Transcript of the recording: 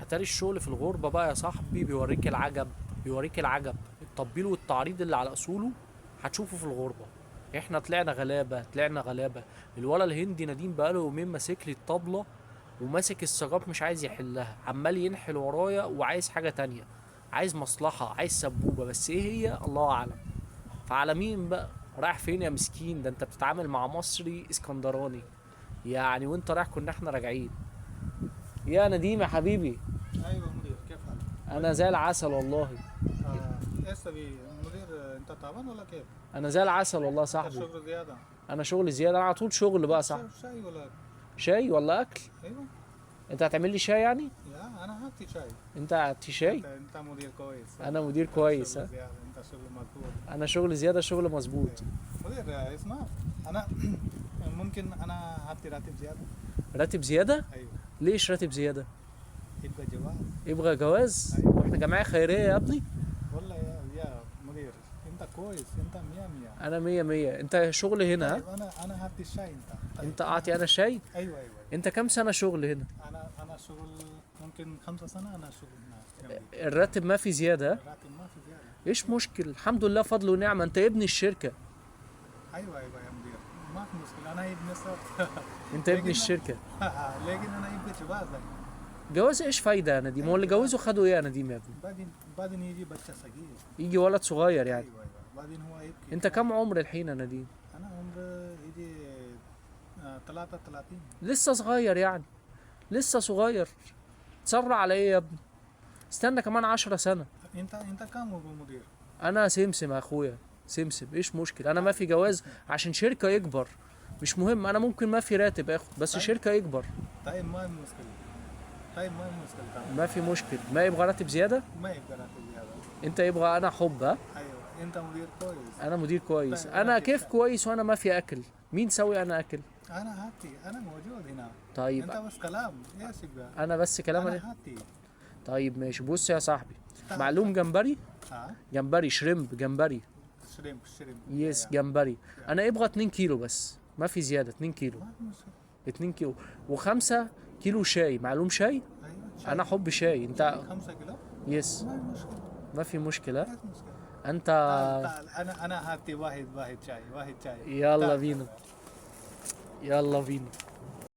اتاري الشغل في الغربة بقى يا صاحبي بيوريك العجب، بيوريك العجب. التطبيل والتعريض اللي على اصوله هتشوفه في الغربة. احنا طلعنا غلابة، طلعنا غلابة. الولا الهندي نديم بقاله يومين ماسك لي الطبلة وماسك السجاط مش عايز يحلها، عمال ينحل ورايا وعايز حاجة تانية، عايز مصلحة، عايز سبوبة، بس ايه هي الله اعلم. فعلى مين بقى؟ رايح فين يا مسكين؟ ده انت بتتعامل مع مصري اسكندراني يعني، وانت رايح كنا احنا راجعين. يا نديم يا حبيبي، ايوه مدير، كيف حالك؟ انا زي العسل والله. ايش تبي مدير؟ انت تعبان ولا كيف؟ انا زي العسل والله يا انت صاحبي. الشغل زياده. انا شغل زياده، انا على طول شغل بقى صح. تشرب شاي ولا؟ شاي ولا اكل؟ ايوه. انت هتعمل لي شاي يعني؟ يا انا هاتي شاي. انت هتي شاي؟ انت مدير كويس. انا مدير كويس شغل ها. زياده، انت شغل مظبوط. انا شغل زياده، شغل مظبوط. مدير اسمع، انا ممكن انا هاتي راتب زياده. راتب زياده؟ ايوه. ليش راتب زياده؟ يبقى جواز. يبغى جواز؟ أيوة. واحنا جمعيه خيريه يا ابني. والله يا مدير، انت كويس، انت مية مية. انا مية مية. انت شغل هنا ها؟ طيب انا هاتي الشاي انت. طيب انت اعطي انا شاي. ايوه ايوه. انت كم سنه شغل هنا؟ انا شغل ممكن 5 سنة انا شغل هنا جنبي. الراتب ما في زياده ها؟ الراتب ما في زيادة. ايش مشكل؟ الحمد لله فضل ونعمه، انت ابن الشركه. ايوه ايوه يا مدير، ما في مشكلة، انا ابن السبت. انت ابن لكن الشركه. لكن انا ابن جواز. جواز ايش فايده يا نديم؟ هو اللي جوزه خدوا ايه يا نديم يا ابني؟ بعدين يجي بچة صغير. يجي ولد صغير يعني. ايوه ايوه، بعدين هو يبكي. انت كم عمر الحين يا نديم؟ انا عمري يجي 33. لسه صغير يعني، لسه صغير. تسرع على ايه يا ابني؟ استنى كمان 10 سنة. انت كم ابو مدير؟ انا سمسم يا اخويا، سمسم. ايش مشكل؟ انا ما في جواز عشان شركة يكبر. مش مهم، انا ممكن ما في راتب اخد بس طيب. شركة يكبر. طيب ما في مشكلة. طيب ما في مشكلة طبعا. ما في مشكل. ما يبغى راتب زيادة؟ ما يبقى راتب زيادة. انت يبغى انا حب ها؟ ايوه انت مدير كويس. انا مدير كويس. طيب، انا راتب كيف كام؟ كويس وانا ما في اكل؟ مين سوي انا اكل؟ انا هاتي، انا موجود هنا. طيب انت بس كلام ايش يبقى؟ انا بس كلام انا أنا. هاتي. طيب ماشي، بص يا صاحبي، طيب. معلوم جمبري. ها؟ جمبري شريمب جمبري. شريمب. يس يا. جمبري. انا ابغى 2 كيلو بس، ما في زياده. 2 كيلو. ما في مشكلة. 2 كيلو و5 كيلو شاي. معلوم شاي؟ ايوه شاي. انا حب شاي. انت 5 كيلو. يس. ما في مشكلة. ما في مشكله. ما في مشكلة. انت تعال انا هاتي واحد شاي، واحد شاي. يلا تعال. بينا. يلا بينا.